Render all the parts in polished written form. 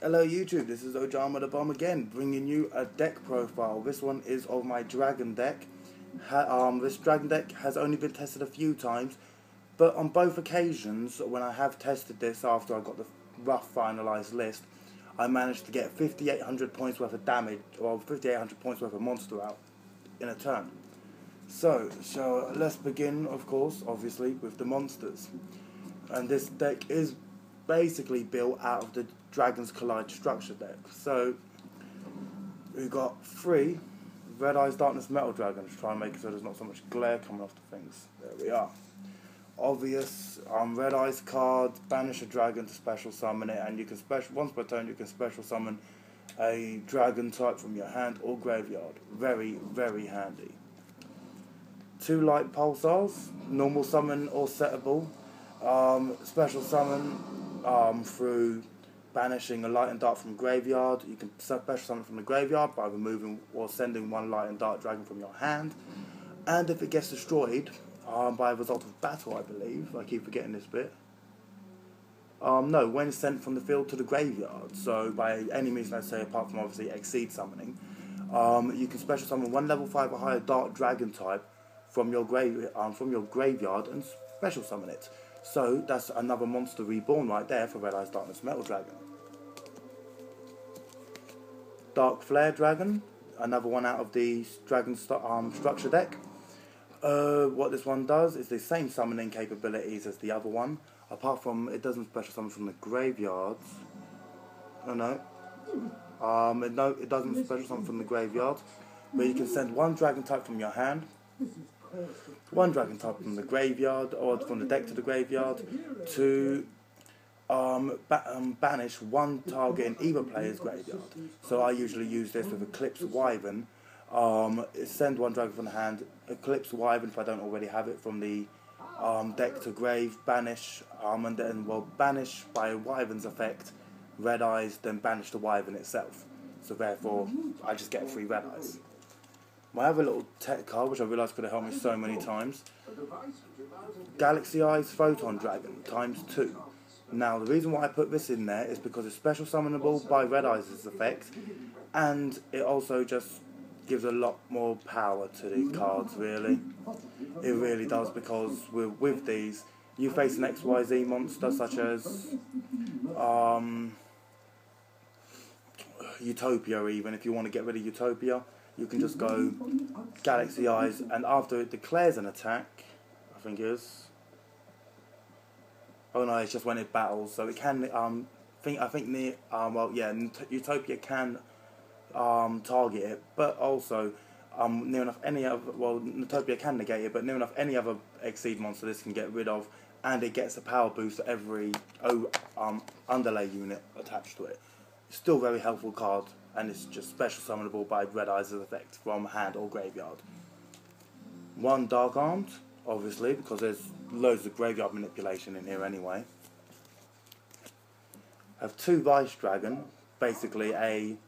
Hello YouTube, this is Ojamadabomb again, bringing you a deck profile. This one is of my dragon deck. This dragon deck has only been tested a few times, but on both occasions, when I have tested this after I got the rough finalised list, I managed to get 5,800 points worth of damage, or 5,800 points worth of monster out in a turn. So let's begin, of course, obviously, with the monsters. And this deck is basically built out of the Dragons Collide structure deck. So we've got 3 Red Eyes Darkness Metal Dragons. Try and make it so there's not so much glare coming off the things. There we are. Obvious Red Eyes card, banish a dragon to special summon it, and you can once per turn you can special summon a dragon type from your hand or graveyard. Very, very handy. 2 Light Pulsars, normal summon or settable. Special summon through banishing a light and dark from graveyard. You can special summon from the graveyard by removing or sending 1 light and dark dragon from your hand. And if it gets destroyed by a result of battle, I believe, I keep forgetting this bit. No, when sent from the field to the graveyard. So by any means, let's say apart from obviously Exceed summoning, you can special summon 1 level 5 or higher dark dragon type from your graveyard and special summon it. So that's another monster reborn right there for Red Eyes Darkness Metal Dragon. Dark Flare Dragon, another one out of the Dragon structure deck. What this one does is the same summoning capabilities as the other one, apart from it doesn't special summon from the graveyards. No, it doesn't special summon from the graveyard, but you can send 1 dragon type from your hand, 1 dragon type from the graveyard, or from the deck to the graveyard, to banish 1 target in either player's graveyard. So I usually use this with Eclipse Wyvern. Send 1 dragon from the hand, Eclipse Wyvern if I don't already have it from the deck to grave, banish, and then banish by Wyvern's effect, Red Eyes, then banish the Wyvern itself. So therefore, I just get 3 Red Eyes. I have a little tech card which I realised could have helped me so many times. Galaxy Eyes Photon Dragon ×2. Now the reason why I put this in there is because it's special summonable by Red Eyes' effect, and it also just gives a lot more power to the cards, really. It really does, because with these you face an XYZ monster such as Utopia. Even if you want to get rid of Utopia, you can just go Galaxy Eyes, and after it declares an attack, I think it is. Oh no, it's just when it battles. So it can. Utopia can target it, but also near enough any other. Well, Utopia can negate it, but near enough any other Exceed monster this can get rid of, and it gets a power boost to every underlay unit attached to it. Still very helpful card. And it's just special summonable by Red Eyes' effect from hand or graveyard. 1 Dark Armed, obviously, because there's loads of graveyard manipulation in here anyway. I have 2 Vice Dragon, basically it's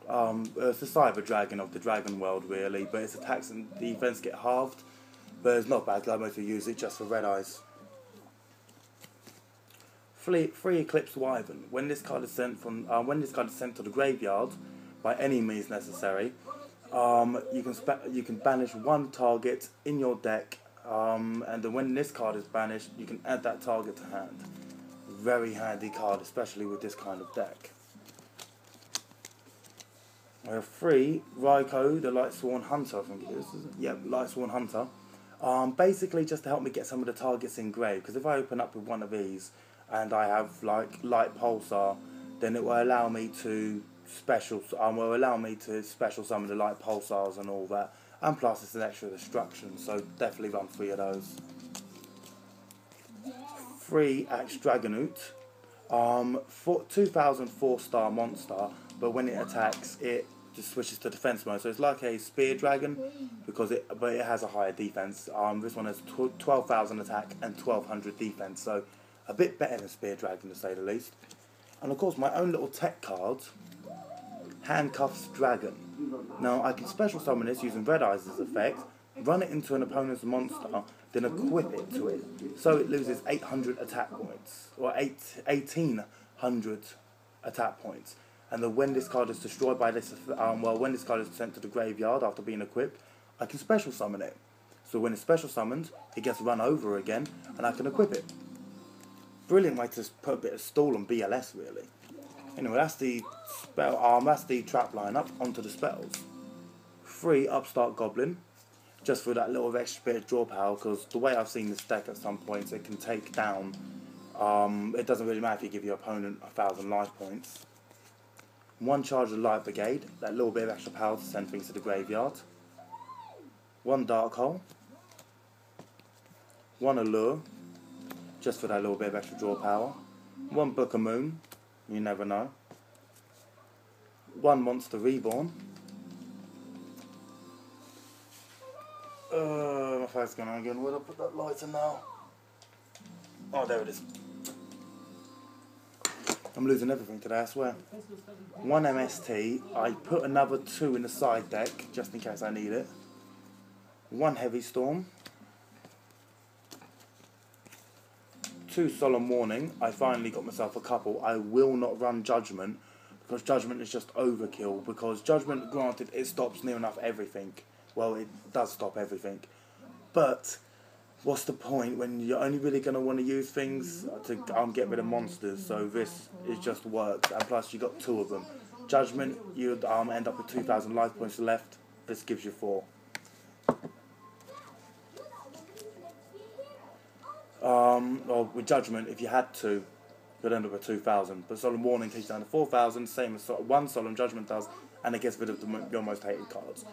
a cyber dragon of the dragon world, really, but its attacks and defense get halved, but it's not bad, I mostly use it just for Red Eyes. 3 Eclipse Wyvern. When this card is sent to the graveyard, by any means necessary, you can banish 1 target in your deck, and then when this card is banished, you can add that target to hand. Very handy card, especially with this kind of deck. I have 3 Raikou, the Lightsworn Hunter, I think it is. Yep, Lightsworn Hunter. Basically just to help me get some of the targets in grave, because if I open up with one of these and I have like Light Pulsar, then it will allow me to special summon the Light Pulsars and all that, and plus it's an extra destruction, so definitely run 3 of those. 3 Axe Dragonoot, 2000 4-star monster, but when it attacks it just switches to defense mode, so it's like a spear dragon, but it has a higher defense. This one has 12,000 attack and 1200 defense, so a bit better than Spear Dragon to say the least. And of course my own little tech card, Handcuffs Dragon. Now I can special summon this using Red Eyes' effect, run it into an opponent's monster, then equip it to it. So it loses 800 attack points, or 1800 attack points. And then when this card is destroyed by this, when this card is sent to the graveyard after being equipped, I can special summon it. So when it's special summoned, it gets run over again, and I can equip it. Brilliant way to put a bit of stall on BLS, really. Anyway, that's the spell. That's the trap lineup. Onto the spells. 3 Upstart Goblin, just for that little extra bit of draw power. Because the way I've seen this deck at some points, it can take down. It doesn't really matter if you give your opponent 1,000 life points. 1 Charge of Light Brigade, that little bit of extra power to send things to the graveyard. 1 Dark Hole. 1 Allure, just for that little bit of extra draw power. 1 Book of Moon, you never know. 1 Monster Reborn. My phone's going on again. Where did I put that lighter now? Oh, there it is. I'm losing everything today, I swear. 1 MST. I put another 2 in the side deck, just in case I need it. 1 Heavy Storm. 2 Solemn Warning. I finally got myself a couple. I will not run Judgment, because Judgment is just overkill. Because Judgment, granted, it stops near enough everything. Well, it does stop everything. But what's the point when you're only really going to want to use things to get rid of monsters? So this is just works. And plus, you got 2 of them. Judgment, you'd end up with 2,000 life points left. This gives you 4. Or with Judgment, if you had to, you'd end up with 2,000. But Solemn Warning takes down to 4,000, same as 1 Solemn Judgment does, and it gets rid of your most hated cards.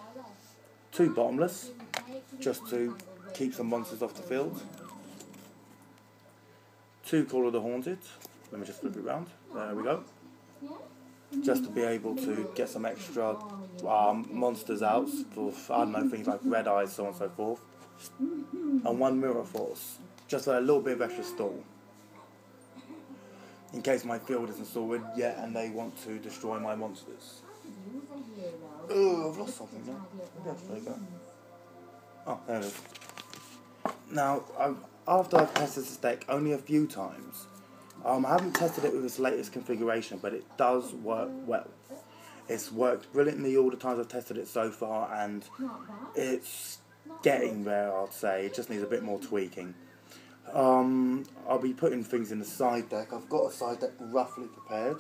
2 Bottomless, just to keep some monsters off the field. 2 Call of the Haunted. Let me just flip it around. There we go. Just to be able to get some extra monsters out for, I don't know, things like Red Eyes, so on and so forth. And 1 Mirror Force, just for a little bit of extra stall. In case my field isn't sorted yet and they want to destroy my monsters. Oh, I've lost something now. There we go. Oh, there it is. Now, after I've tested this deck only a few times, I haven't tested it with its latest configuration, but it does work well. It's worked brilliantly all the times I've tested it so far, and it's getting there, I'd say. It just needs a bit more tweaking. I'll be putting things in the side deck. I've got a side deck roughly prepared.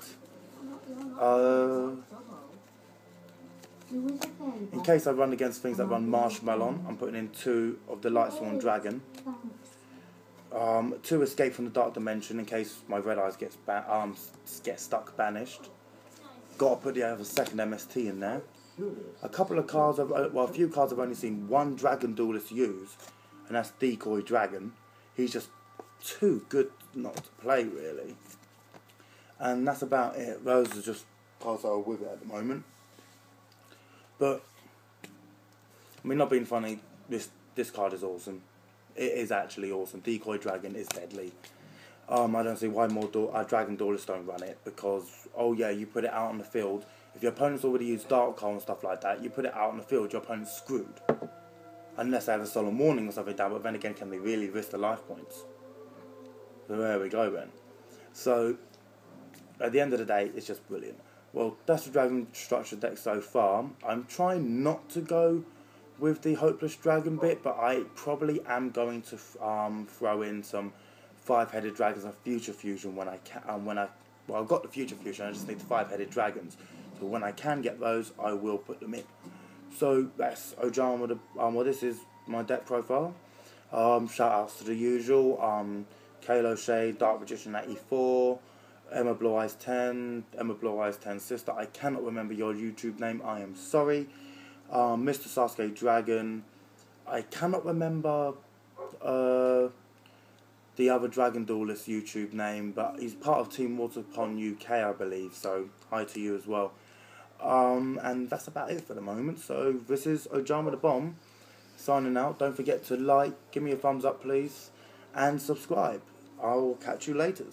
In case I run against things that run Marshmallow, I'm putting in 2 of the Lightsworn Dragon. 2 Escape from the Dark Dimension in case my Red Eyes get stuck banished. Got to put the other second MST in there. A couple of cards, a few cards I've only seen 1 Dragon Duelist use, and that's Decoy Dragon. He's just too good not to play, really. And that's about it. Those are just cards that are with it at the moment. But, I mean, not being funny, this card is awesome. It is actually awesome. Decoy Dragon is deadly. I don't see why more Dragon Duelists don't run it, because, oh yeah, you put it out on the field. If your opponent's already used Dark Hole and stuff like that, you put it out on the field, your opponent's screwed. Unless they have a Solemn Warning or something down, but then again, can they really risk the life points? So there we go then. So, at the end of the day, it's just brilliant. Well, that's the Dragon Structure deck so far. I'm trying not to go with the Hopeless Dragon bit, but I probably am going to throw in some 5-headed dragons and Future Fusion when I can. Well, I've got the Future Fusion, I just need the 5-headed dragons. So when I can get those, I will put them in. So that's Ojamadabomb. Well, this is my deck profile. Shout outs to the usual. Kalo Shade, Dark Magician 84, Emma Blue Eyes 10, Emma Blue Eyes 10 Sister. I cannot remember your YouTube name, I am sorry. Mr. Sasuke Dragon. I cannot remember the other Dragon Duelist YouTube name, but he's part of Team Waterpond UK, I believe, so hi to you as well. And that's about it for the moment. So this is Ojamadabomb signing out. Don't forget to like, give me a thumbs up please, and subscribe. I'll catch you later.